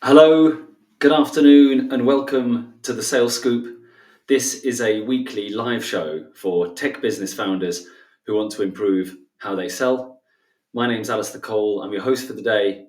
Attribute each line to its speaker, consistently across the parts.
Speaker 1: Hello, good afternoon, and welcome to the Sales Scoop. This is a weekly live show for tech business founders who want to improve how they sell. My name's Alistair Cole. I'm your host for the day.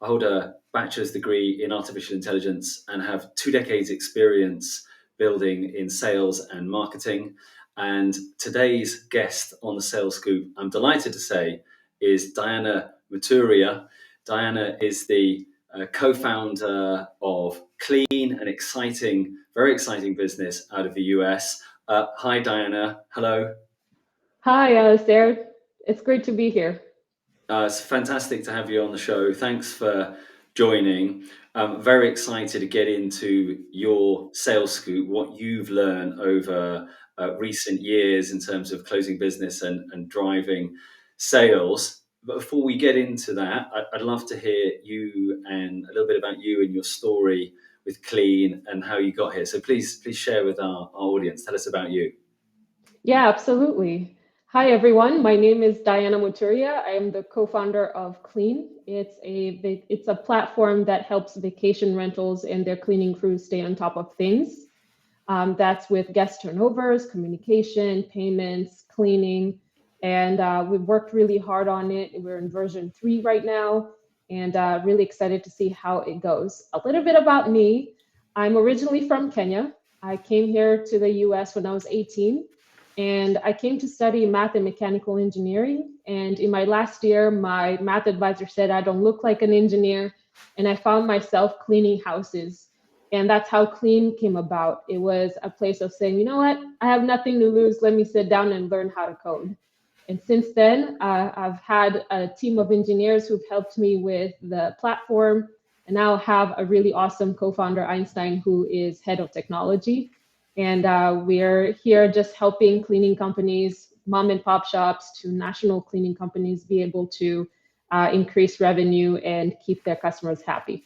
Speaker 1: I hold a bachelor's degree in artificial intelligence and have 2 decades experience building in sales and marketing. And today's guest on the Sales Scoop, I'm delighted to say, is Diana Muturia. Diana is the co-founder of Clyn, an exciting, very exciting business out of the US. Hi, Diana. Hello.
Speaker 2: Hi, Sarah. It's great to be here.
Speaker 1: It's fantastic to have you on the show. Thanks for joining. I'm very excited to get into your sales scoop, what you've learned over recent years in terms of closing business and driving sales. But before we get into that, I'd love to hear you and a little bit about you and your story with Clyn and how you got here. So please share with our audience. Tell us about you.
Speaker 2: Yeah, absolutely. Hi, everyone. My name is Diana Muturia. I am the co-founder of Clyn. It's a platform that helps vacation rentals and their cleaning crews stay on top of things. That's with guest turnovers, communication, payments, cleaning, and we've worked really hard on it. We're in version 3 right now, and really excited to see how it goes. A little bit about me. I'm originally from Kenya. I came here to the US when I was 18, and I came to study math and mechanical engineering. And in my last year, my math advisor said I don't look like an engineer, and I found myself cleaning houses. And that's how Clyn came about. It was a place of saying, you know what, I have nothing to lose. Let me sit down and learn how to code. And since then, I've had a team of engineers who've helped me with the platform. And now have a really awesome co-founder, Einstein, who is head of technology. And we're here just helping cleaning companies, mom and pop shops to national cleaning companies be able to increase revenue and keep their customers happy.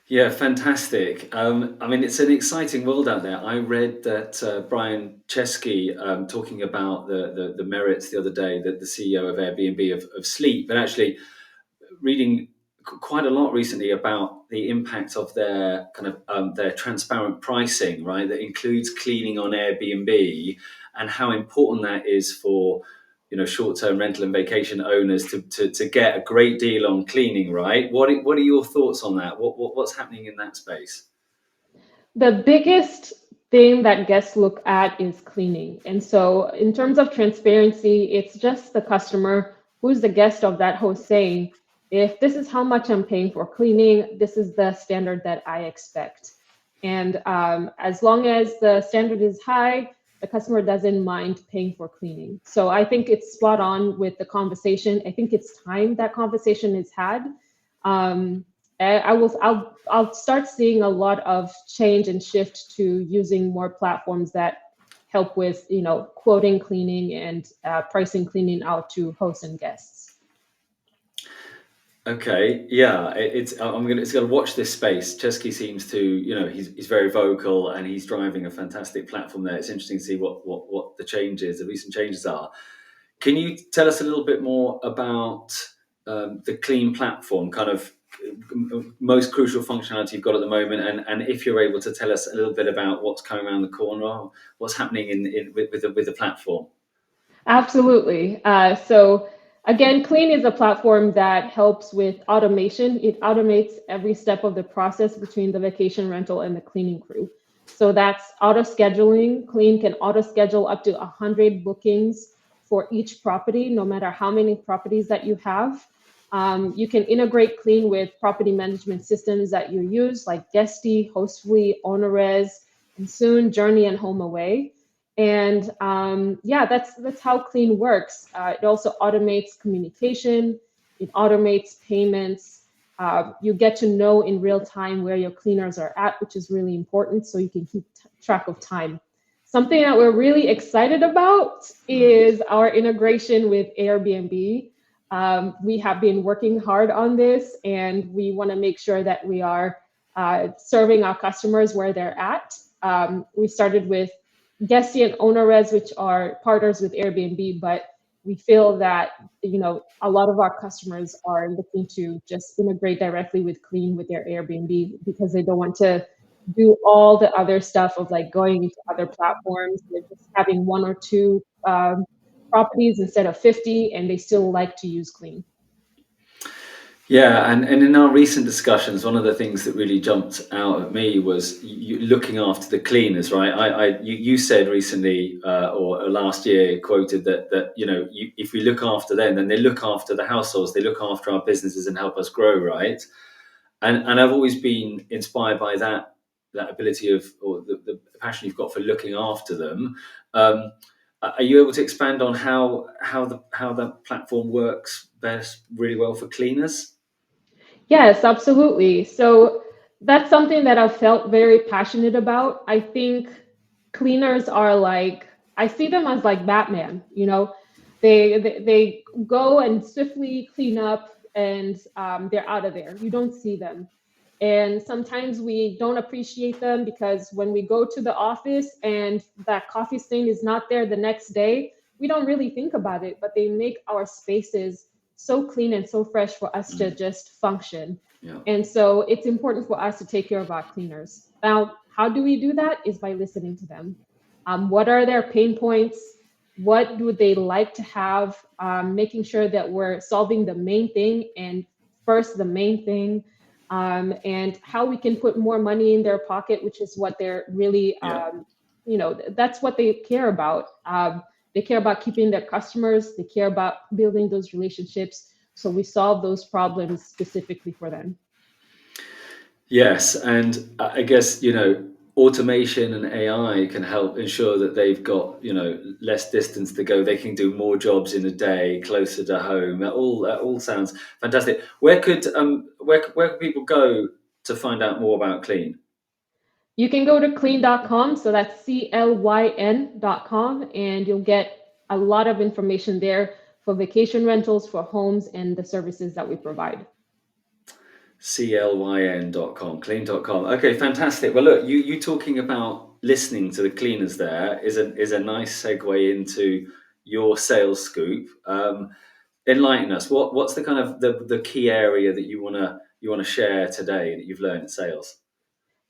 Speaker 1: Yeah, fantastic. I mean, it's an exciting world out there. I read that Brian Chesky talking about the merits the other day, that the CEO of Airbnb of sleep, and actually reading quite a lot recently about the impact of their kind of their transparent pricing, right? That includes cleaning on Airbnb, and how important that is for short-term rental and vacation owners to get a great deal on cleaning, right? What are your thoughts on that? What's happening in that space?
Speaker 2: The biggest thing that guests look at is cleaning. And so, in terms of transparency, it's just the customer who's the guest of that host saying, if this is how much I'm paying for cleaning, this is the standard that I expect. And as long as the standard is high, the customer doesn't mind paying for cleaning. So I think it's spot on with the conversation. I think it's time that conversation is had. Um, I'll start seeing a lot of change and shift to using more platforms that help with quoting cleaning and pricing cleaning out to hosts and guests.
Speaker 1: Okay, yeah, it's gonna watch this space. Chesky seems to, he's very vocal and he's driving a fantastic platform there. It's interesting to see what the recent changes are. Can you tell us a little bit more about the Clean platform, kind of most crucial functionality you've got at the moment, and if you're able to tell us a little bit about what's coming around the corner, what's happening with the platform?
Speaker 2: Absolutely. So again, Clean is a platform that helps with automation. It automates every step of the process between the vacation rental and the cleaning crew. So that's auto scheduling. Clean can auto schedule up to 100 bookings for each property, no matter how many properties that you have. You can integrate Clean with property management systems that you use, like Guesty, Hostfully, Owners, and soon Journey and HomeAway. And yeah, that's how Clean works. It also automates communication, it automates payments. You get to know in real time where your cleaners are at, which is really important, so you can keep track of time. Something that we're really excited about is our integration with Airbnb. We have been working hard on this, and we want to make sure that we are serving our customers where they're at. We started with Guesty and Owners, which are partners with Airbnb, but We feel that, a lot of our customers are looking to just integrate directly with Clean with their Airbnb because they don't want to do all the other stuff of like going into other platforms. They're just having one or two properties instead of 50, and they still like to use Clean.
Speaker 1: Yeah, and in our recent discussions, one of the things that really jumped out at me was looking after the cleaners, right? You said recently or last year quoted that if we look after them, then they look after the households, they look after our businesses and help us grow, right? And I've always been inspired by that ability of, or the passion you've got for looking after them. Are you able to expand on how the platform works best, really well for cleaners?
Speaker 2: Yes, absolutely. So that's something that I've felt very passionate about. I think cleaners are like, I see them as like Batman, they go and swiftly clean up, and they're out of there. You don't see them. And sometimes we don't appreciate them because when we go to the office and that coffee stain is not there the next day, we don't really think about it, but they make our spaces so clean and so fresh for us to just function.
Speaker 1: Yeah.
Speaker 2: And so it's important for us to take care of our cleaners. Now, how do we do that? Is by listening to them. What are their pain points? What do they like to have? Making sure that we're solving the main thing, and first, the main thing, and how we can put more money in their pocket, which is what they're really,
Speaker 1: Yeah.
Speaker 2: that's what they care about. They care about keeping their customers. They care about building those relationships. So we solve those problems specifically for them.
Speaker 1: Yes, and I guess automation and AI can help ensure that they've got less distance to go. They can do more jobs in a day, closer to home. That all sounds fantastic. Where can people go to find out more about Clean?
Speaker 2: You can go to clean.com. So that's CLYN.com, and you'll get a lot of information there for vacation rentals, for homes, and the services that we provide.
Speaker 1: Clyn.com, clean.com. Okay, fantastic. Well, look, you talking about listening to the cleaners there is a nice segue into your sales scoop. Enlighten us. What's the kind of the key area that you wanna share today that you've learned in sales?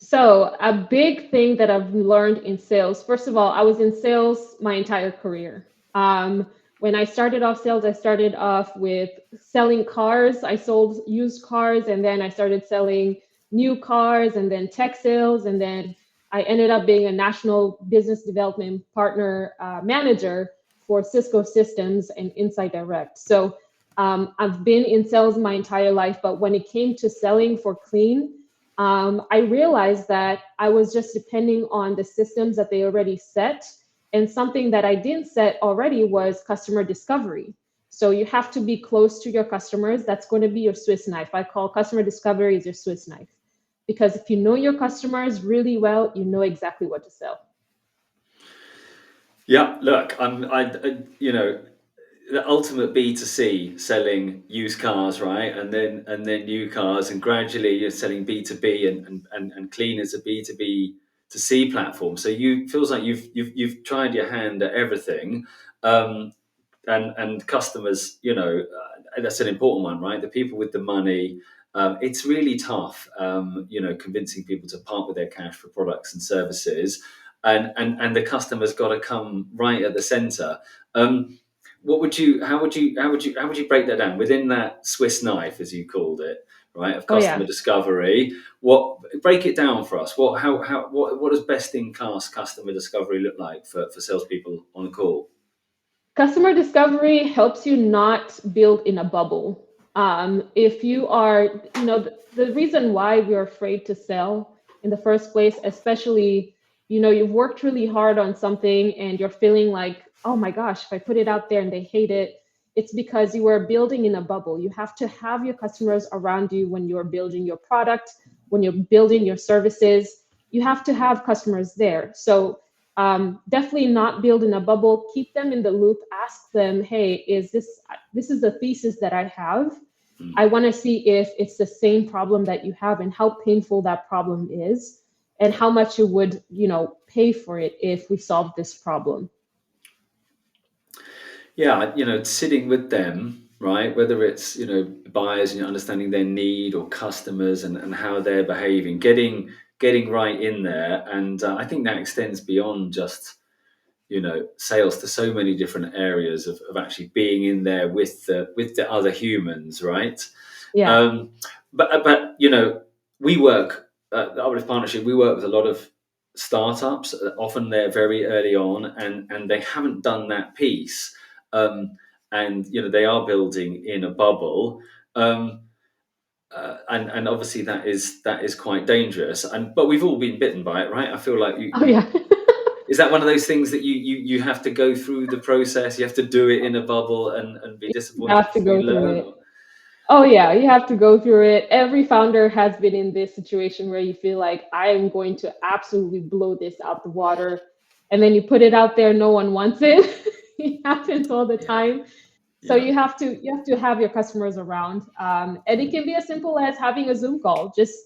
Speaker 2: So, a big thing that I've learned in sales, first of all, I was in sales my entire career. When I started off sales, I started off with selling cars. I sold used cars, and then I started selling new cars, and then tech sales. And then I ended up being a national business development partner manager for Cisco Systems and Insight Direct. So, I've been in sales my entire life, but when it came to selling for Clean, I realized that I was just depending on the systems that they already set. And something that I didn't set already was customer discovery. So you have to be close to your customers. That's going to be your Swiss knife. I call customer discovery is your Swiss knife. Because if you know your customers really well, you know exactly what to sell.
Speaker 1: Yeah, look, the ultimate B2C, selling used cars, right? And then new cars, and gradually you're selling B2B, and Clean is a B2B to C platform. So you feels like you've tried your hand at everything. Um, and customers, that's an important one, right? The people with the money. It's really tough, convincing people to part with their cash for products and services, and the customer's got to come right at the center. How would you break that down within that Swiss knife, as you called it, right, of
Speaker 2: Oh,
Speaker 1: customer
Speaker 2: yeah.
Speaker 1: discovery? Break it down for us. What does best in class customer discovery look like for salespeople on a call?
Speaker 2: Customer discovery helps you not build in a bubble. If you are, the reason why we're afraid to sell in the first place, especially, you've worked really hard on something and you're feeling like, oh my gosh, if I put it out there and they hate it, it's because you are building in a bubble. You have to have your customers around you when you're building your product, when you're building your services. You have to have customers there. So definitely not build in a bubble. Keep them in the loop. Ask them, hey, this is the thesis that I have. I want to see if it's the same problem that you have and how painful that problem is, and how much you would, pay for it if we solve this problem.
Speaker 1: Yeah, sitting with them, right? Whether it's, buyers and understanding their need, or customers and how they're behaving, getting right in there. And I think that extends beyond just, sales to so many different areas of actually being in there with the other humans, right?
Speaker 2: Yeah.
Speaker 1: Um, but we work the Uplift Partnership. We work with a lot of startups. Often they're very early on, and they haven't done that piece. Um, and they are building in a bubble. And obviously that is quite dangerous. But we've all been bitten by it, right? I feel like
Speaker 2: Oh yeah.
Speaker 1: is that one of those things that you have to go through the process? You have to do it in a bubble and be
Speaker 2: You
Speaker 1: disappointed
Speaker 2: have to
Speaker 1: before you
Speaker 2: go through
Speaker 1: learn.
Speaker 2: it. Oh yeah, you have to go through it. Every founder has been in this situation where you feel like I am going to absolutely blow this out the water, and then you put it out there, no one wants it. It happens all the
Speaker 1: Yeah,
Speaker 2: time. So
Speaker 1: yeah.
Speaker 2: you have to have your customers around, and it can be as simple as having a Zoom call. Just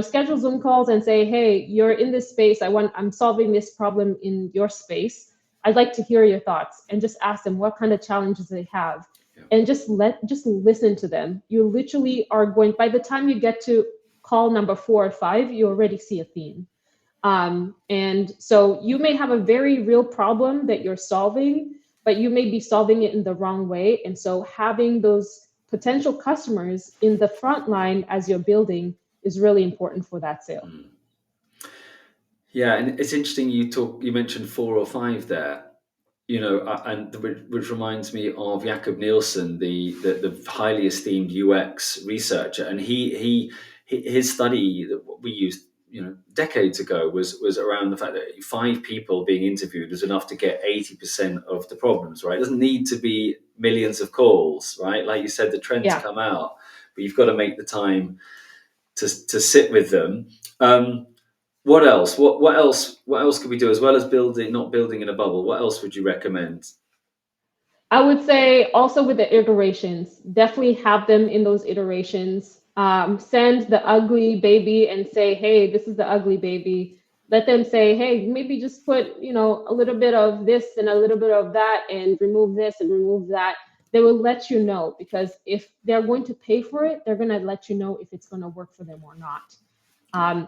Speaker 2: schedule Zoom calls and say, hey, you're in this space. I'm solving this problem in your space. I'd like to hear your thoughts, and just ask them what kind of challenges they have,
Speaker 1: Yeah.
Speaker 2: and just listen to them. You literally are going, by the time you get to call number 4 or 5, you already see a theme. And so you may have a very real problem that you're solving, but you may be solving it in the wrong way. And so having those potential customers in the front line as you're building is really important for that sale.
Speaker 1: Mm. Yeah, and it's interesting you mentioned 4 or 5 there. And which reminds me of Jakob Nielsen, the highly esteemed UX researcher, and his study that we used, decades ago, was around the fact that 5 people being interviewed was enough to get 80% of the problems right. It doesn't need to be millions of calls, right? Like you said, the trends
Speaker 2: Yeah.
Speaker 1: come out, but you've got to make the time to sit with them. What else? What else? What else could we do as well as not building in a bubble? What else would you recommend?
Speaker 2: I would say also with the iterations, definitely have them in those iterations. Send the ugly baby and say, hey, this is the ugly baby. Let them say, hey, maybe just put, a little bit of this and a little bit of that and remove this and remove that. They will let you know, because if they're going to pay for it, they're going to let you know if it's going to work for them or not.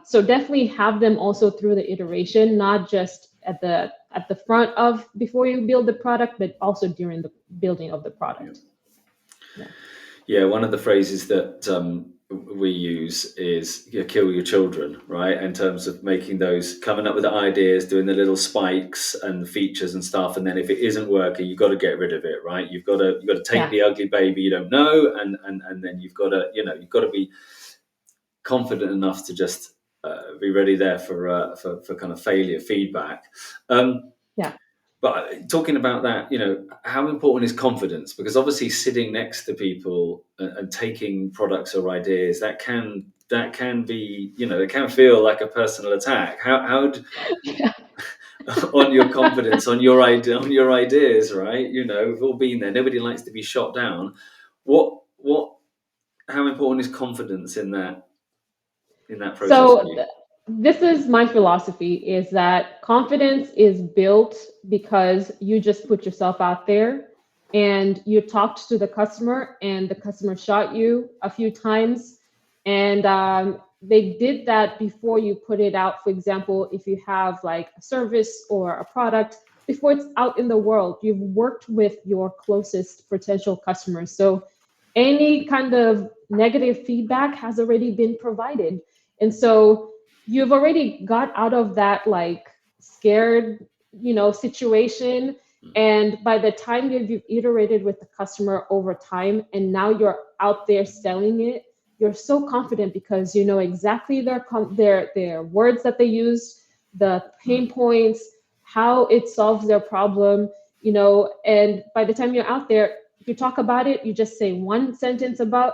Speaker 2: So definitely have them also through the iteration, not just at the front of before you build the product, but also during the building of the
Speaker 1: Yeah.
Speaker 2: product. Yeah.
Speaker 1: Yeah, one of the phrases that we use is kill your children, right? In terms of making those, coming up with the ideas, doing the little spikes and the features and stuff, and then if it isn't working, you've got to get rid of it, right? You've got to take
Speaker 2: Yeah.
Speaker 1: the ugly baby you don't know, and then you've got to be confident enough to just be ready there for kind of failure feedback. Um,
Speaker 2: Yeah.
Speaker 1: But talking about that, how important is confidence? Because obviously, sitting next to people and taking products or ideas, that can be, it can feel like a personal attack.
Speaker 2: Yeah.
Speaker 1: On your confidence, on your idea, on your ideas, right? We've all been there. Nobody likes to be shot down. What? How important is confidence in that process for
Speaker 2: So
Speaker 1: you?
Speaker 2: this is my philosophy, is that confidence is built because you just put yourself out there and you talked to the customer, and the customer shot you a few times, and they did that before you put it out. For example, if you have like a service or a product, before it's out in the world, you've worked with your closest potential customers. So any kind of negative feedback has already been provided. And so you've already got out of that like scared, situation. And by the time you've iterated with the customer over time, and now you're out there selling it, you're so confident because you know exactly their words that they use, the pain points, how it solves their problem, and by the time you're out there, you talk about it, you just say one sentence about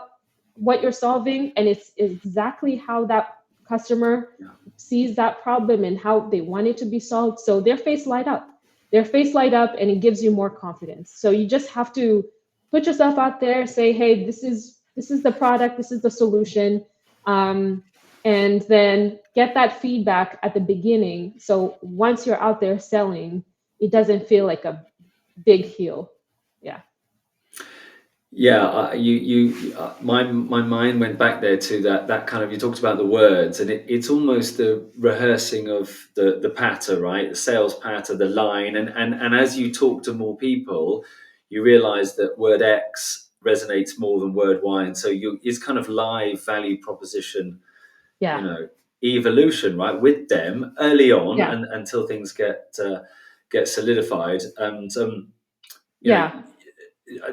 Speaker 2: what you're solving, and it's exactly how that customer
Speaker 1: Yeah.
Speaker 2: sees that problem and how they want it to be solved. So their face light up and it gives you more confidence. So you just have to put yourself out there, say, hey, this is the product, this is the solution, um, and then get that feedback at the beginning. So once you're out there selling, it doesn't feel like a big hill.
Speaker 1: Yeah, my mind went back there to that kind of, you talked about the words, and it's almost the rehearsing of the patter, right? The sales patter, the line, and as you talk to more people, you realize that word X resonates more than word Y, and so it's kind of live value proposition, you
Speaker 2: Yeah,
Speaker 1: know, evolution, right, with them early on,
Speaker 2: yeah,
Speaker 1: and until things get solidified, and you know,
Speaker 2: yeah.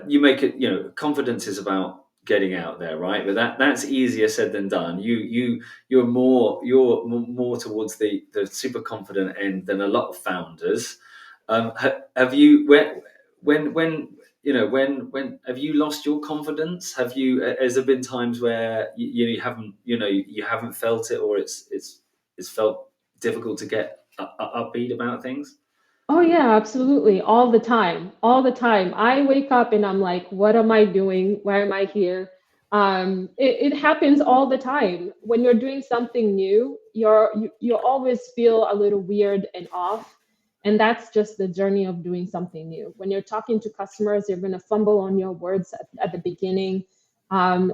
Speaker 1: you make it, confidence is about getting out there, right? But that's easier said than done. You're more towards the super confident end than a lot of founders. Have you, when when have you lost your confidence? Have you, has there been times where you haven't felt it, or it's felt difficult to get upbeat about things?
Speaker 2: Oh yeah, absolutely. All the time. All the time. I wake up and I'm like, what am I doing? Why am I here? It happens all the time. When you're doing something new, you always feel a little weird and off. And that's just the journey of doing something new. When you're talking to customers, you're going to fumble on your words at the beginning.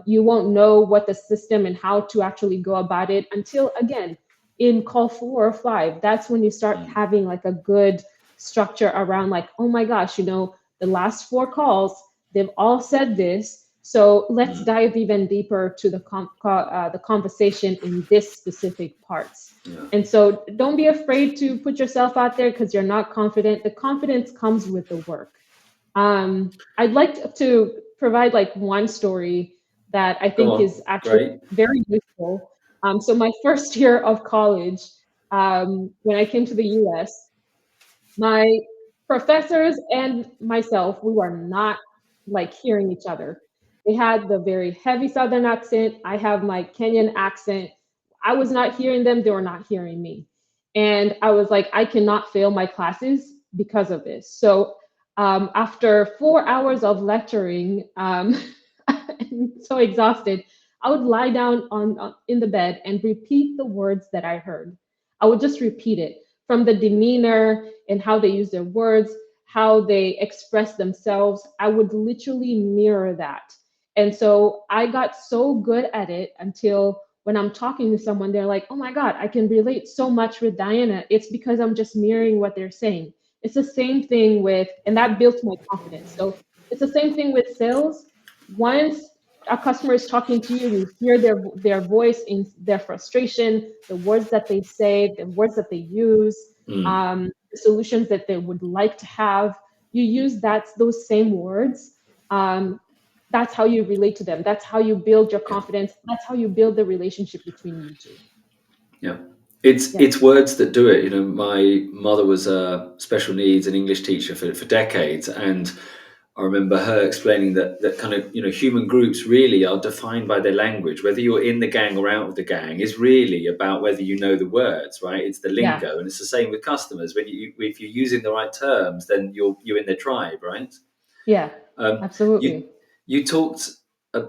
Speaker 2: You won't know what the system and how to actually go about it until, again, in call 4 or 5. That's when you start
Speaker 1: Mm,
Speaker 2: having like a good structure around, like, oh my gosh, the last 4 calls, they've all said this. So let's
Speaker 1: mm,
Speaker 2: dive even deeper to the conversation in this specific parts.
Speaker 1: yeah.
Speaker 2: And so don't be afraid to put yourself out there because you're not confident. The confidence comes with the work. I'd like to provide like one story that I
Speaker 1: Go
Speaker 2: think is
Speaker 1: on.
Speaker 2: actually
Speaker 1: Great.
Speaker 2: very useful. So my first year of college, when I came to the US, my professors and myself, we were not like hearing each other. They had the very heavy Southern accent. I have my Kenyan accent. I was not hearing them. They were not hearing me. And I was like, I cannot fail my classes because of this. So after 4 hours of lecturing, I'm so exhausted, I would lie down in the bed and repeat the words that I heard. I would just repeat it from the demeanor and how they use their words, how they express themselves. I would literally mirror that. And so I got so good at it until when I'm talking to someone, they're like, oh my God, I can relate so much with Diana. It's because I'm just mirroring what they're saying. It's the same thing with, and that built my confidence. So it's the same thing with sales. Once a customer is talking to you, you hear their voice in their frustration, the words that they say, the words that they use,
Speaker 1: Mm,
Speaker 2: the solutions that they would like to have. You use those same words. Um, that's how you relate to them. That's how you build your
Speaker 1: yeah.
Speaker 2: confidence. That's how you build the relationship between you two.
Speaker 1: Yeah. It's
Speaker 2: Yeah,
Speaker 1: it's words that do it. My mother was a special needs and English teacher for decades, and I remember her explaining that kind of, human groups really are defined by their language. Whether you're in the gang or out of the gang is really about whether you know the words, right? It's the
Speaker 2: yeah,
Speaker 1: lingo, and it's the same with customers. If you're using the right terms, then you're in their tribe, right?
Speaker 2: yeah,
Speaker 1: Um, you
Speaker 2: absolutely.
Speaker 1: you talked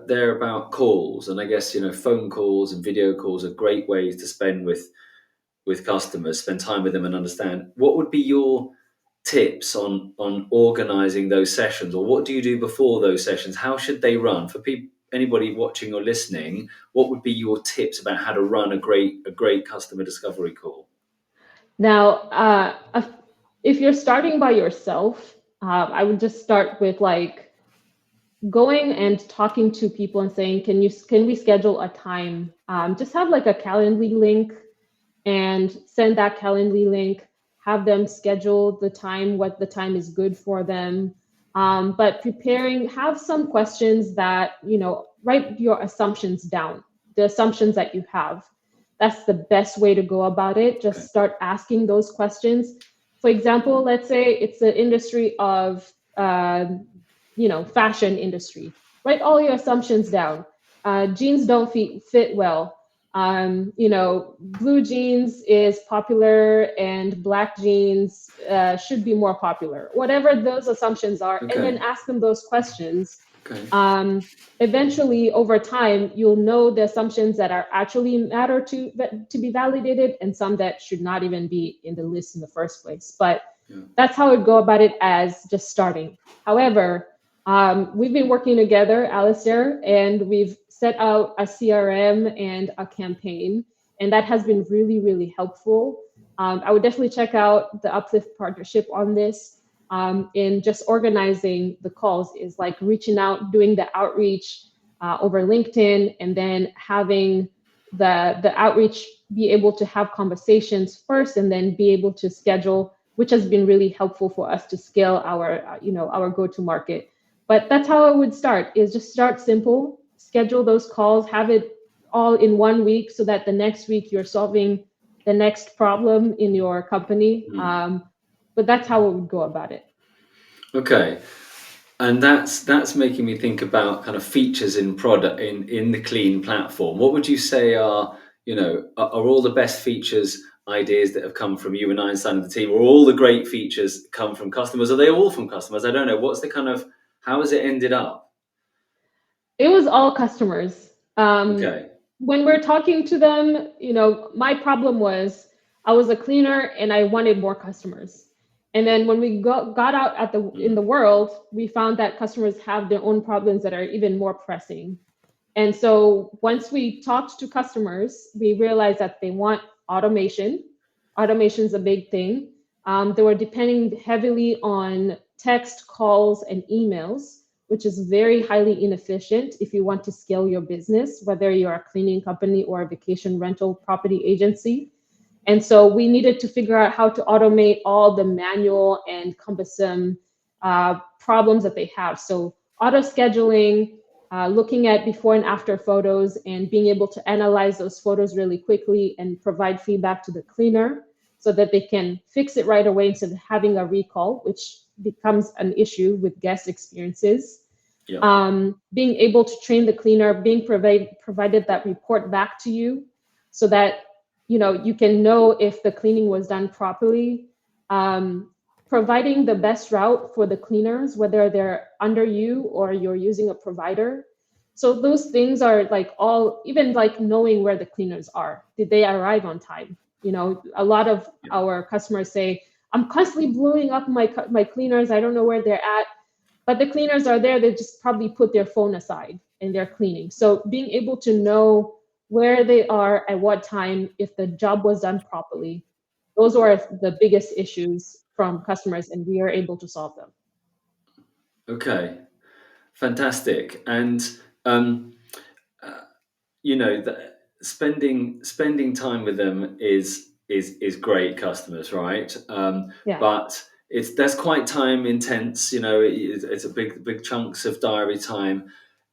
Speaker 1: there about calls, and I guess phone calls and video calls are great ways to spend with customers, spend time with them, and understand. What would be your tips on organizing those sessions, or what do you do before those sessions? How should they run for people? Anybody watching or listening, what would be your tips about how to run a great customer discovery call?
Speaker 2: Now, if you're starting by yourself, I would just start with like going and talking to people and saying, can we schedule a time? Just have like a Calendly link and send that Calendly link. Have them schedule the time, what the time is good for them. But preparing, have some questions that write your assumptions down, the assumptions that you have. That's the best way to go about it.
Speaker 1: Okay.
Speaker 2: Just start asking those questions. For example, let's say it's the industry of fashion industry. Write all your assumptions down. Jeans don't fit well. Blue jeans is popular and black jeans should be more popular. Whatever those assumptions are, and then
Speaker 1: Okay.
Speaker 2: ask them those questions.
Speaker 1: Okay.
Speaker 2: Um, Eventually, over time, you'll know the assumptions that are actually matter to be validated, and some that should not even be in the list in the first place. But
Speaker 1: Yeah.
Speaker 2: that's how I would go about it as just starting. However, We've been working together, Alistair, and we've set out a CRM and a campaign, and that has been really, really helpful. I would definitely check out the Uplift partnership on this. In just organizing the calls is like reaching out, doing the outreach over LinkedIn, and then having the outreach be able to have conversations first, and then be able to schedule, which has been really helpful for us to scale our our go to market. But that's how I would start, is just start simple, schedule those calls, have it all in 1 week so that the next week you're solving the next problem in your company. But that's how I would go about it.
Speaker 1: Okay. And that's making me think about kind of features in product in the Clyn platform. What would you say are, are all the best features ideas that have come from you and Einstein and the team, or all the great features come from customers? Are they all from customers? I don't know. What's the kind of, how has it ended up?
Speaker 2: It was all customers.
Speaker 1: Okay.
Speaker 2: When we're talking to them, my problem was I was a cleaner and I wanted more customers. And then when we got out in the world, we found that customers have their own problems that are even more pressing. And so once we talked to customers, we realized that they want automation. Automation is a big thing. They were depending heavily on text, calls, and emails, which is very highly inefficient if you want to scale your business, whether you're a cleaning company or a vacation rental property agency. And so we needed to figure out how to automate all the manual and cumbersome problems that they have. So auto scheduling, looking at before and after photos, and being able to analyze those photos really quickly and provide feedback to the cleaner so that they can fix it right away instead of having a recall, which becomes an issue with guest experiences.
Speaker 1: Yeah.
Speaker 2: Being able to train the cleaner, being provided that report back to you so that you can know if the cleaning was done properly. Providing the best route for the cleaners, whether they're under you or you're using a provider. So those things are like all, even like knowing where the cleaners are. Did they arrive on time? A lot of our customers say, I'm constantly blowing up my cleaners. I don't know where they're at. But the cleaners are there. They just probably put their phone aside and they're cleaning. So being able to know where they are at what time, if the job was done properly, those are the biggest issues from customers, and we are able to solve them.
Speaker 1: Okay. Fantastic. And uh, spending time with them is great, customers, right?
Speaker 2: Yeah.
Speaker 1: But that's quite time intense. It's a big chunks of diary time.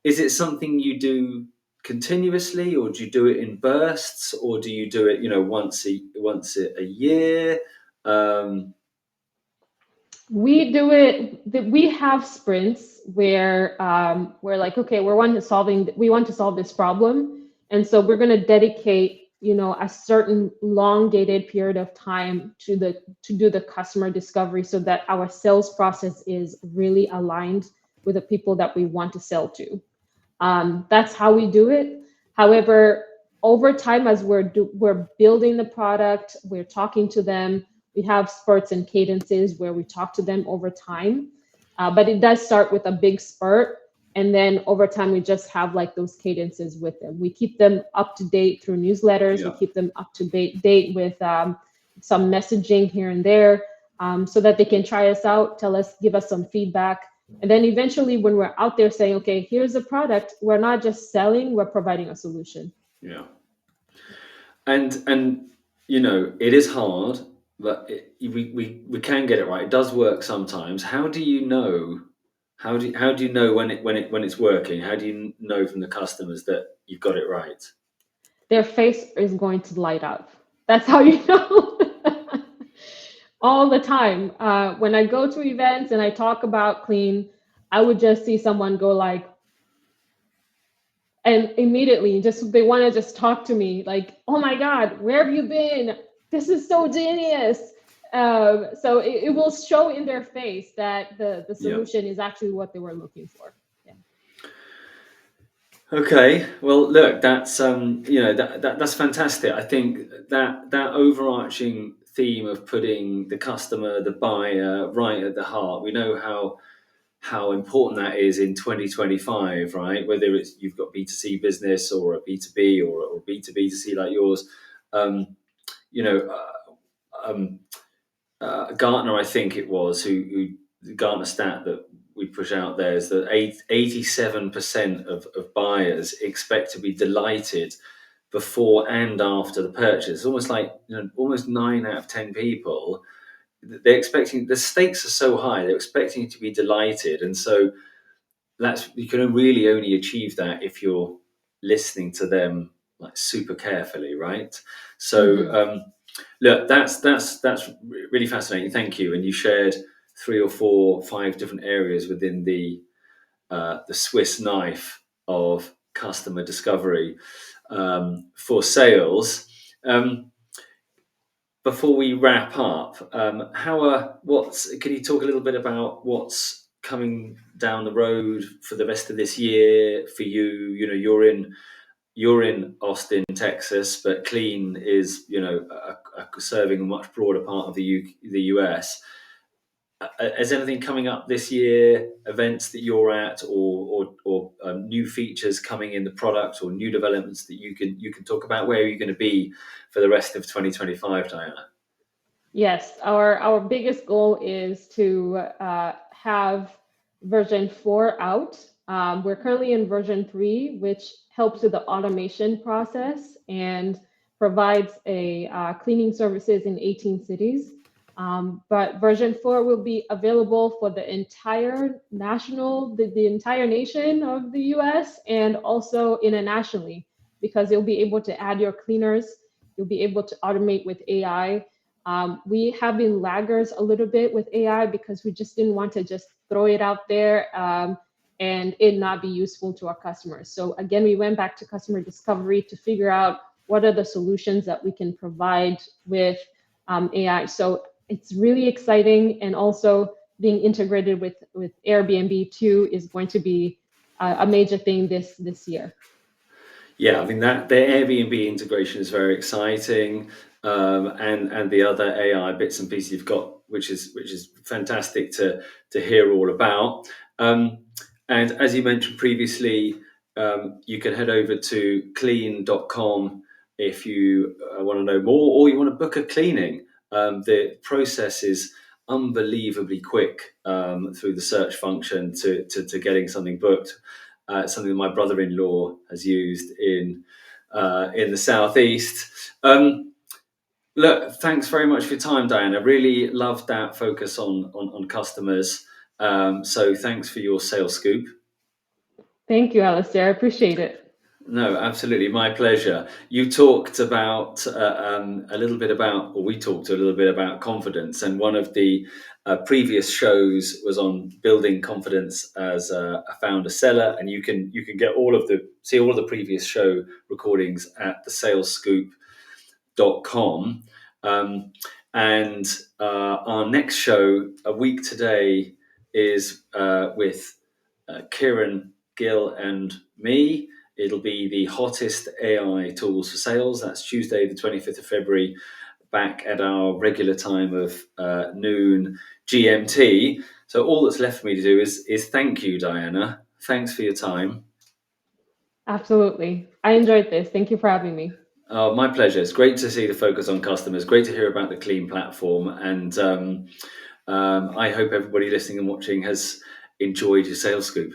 Speaker 1: Is it something you do continuously, or do you do it in bursts, or do you do it once a year? Um,
Speaker 2: We do it. We have sprints where we're like, okay, we want to solve this problem, and so we're going to dedicate, a certain long dated period of time to do the customer discovery, so that our sales process is really aligned with the people that we want to sell to. That's how we do it. However, over time, as we're building the product, we're talking to them. We have spurts and cadences where we talk to them over time. But it does start with a big spurt, and then over time, we just have like those cadences with them. We keep them up to date through newsletters. We
Speaker 1: yeah.
Speaker 2: keep them up to date with some messaging here and there, so that they can try us out, give us some feedback. And then eventually, when we're out there saying, okay, here's a product, we're not just selling, we're providing a solution.
Speaker 1: Yeah. And it is hard, but we can get it right. It does work sometimes. How do you know? How do you know when it's working? How do you know from the customers that you've got it right?
Speaker 2: Their face is going to light up. That's how you know. All the time. When I go to events and I talk about Clyn, I would just see someone go like, and immediately just they want to just talk to me like, oh my god, where have you been? This is so genius. So it will show in their face that the
Speaker 1: Yeah.
Speaker 2: solution is actually what they were looking for. Yeah.
Speaker 1: Okay. Well, look, that's fantastic. I think that overarching theme of putting the customer, the buyer, right at the heart. We know how important that is in 2025, right? Whether it's you've got B2C business or a B2B or B2B2C like yours, um, you know, Gartner, I think it was, who the Gartner stat that we push out there is that 87% of buyers expect to be delighted before and after the purchase. It's almost like, almost 9 out of 10 people, they're expecting, the stakes are so high, they're expecting to be delighted. And so you can really only achieve that if you're listening to them like super carefully, right? So look, that's really fascinating. Thank you. And you shared 3 or 4, 5 different areas within the Swiss knife of customer discovery for sales. Before we wrap up, can you talk a little bit about what's coming down the road for the rest of this year for you? You're in Austin, Texas, but Clyn is serving a much broader part of the US. Is anything coming up this year? Events that you're at, or new features coming in the product, or new developments that you can talk about? Where are you going to be for the rest of 2025, Diana?
Speaker 2: Yes, our biggest goal is to have version 4 out. We're currently in version 3, which helps with the automation process and provides cleaning services in 18 cities. But version 4 will be available for the entire the entire nation of the US, and also internationally, because you'll be able to add your cleaners, you'll be able to automate with AI. We have been laggers a little bit with AI because we just didn't want to just throw it out there and it not be useful to our customers. So again, we went back to customer discovery to figure out what are the solutions that we can provide with AI. So it's really exciting, and also being integrated with Airbnb too is going to be a major thing this year.
Speaker 1: Yeah, I mean that the Airbnb integration is very exciting, and the other AI bits and pieces you've got, which is fantastic to hear all about. And as you mentioned previously, you can head over to clyn.com if you want to know more, or you want to book a cleaning. The process is unbelievably quick through the search function to getting something booked. Something that my brother-in-law has used in the southeast. Look, thanks very much for your time, Diana. Really loved that focus on customers. So thanks for your sales scoop.
Speaker 2: Thank you, Alistair. I appreciate it.
Speaker 1: No, absolutely, my pleasure. You talked about a little bit about, or we talked a little bit about confidence, and one of the previous shows was on building confidence as a founder seller, and you can get see all of the previous show recordings at thesalescoop.com. And our next show a week today is with Kieran, Gill, and me. It'll be the hottest AI tools for sales. That's Tuesday, the 25th of February, back at our regular time of noon GMT. So all that's left for me to do is thank you, Diana. Thanks for your time.
Speaker 2: Absolutely. I enjoyed this. Thank you for having me.
Speaker 1: Oh, my pleasure. It's great to see the focus on customers. Great to hear about the Clyn platform. And I hope everybody listening and watching has enjoyed your sales scoop.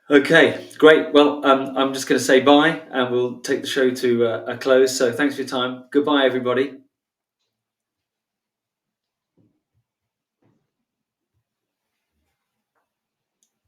Speaker 1: Okay, great. Well, I'm just going to say bye, and we'll take the show to a close. So thanks for your time. Goodbye, everybody.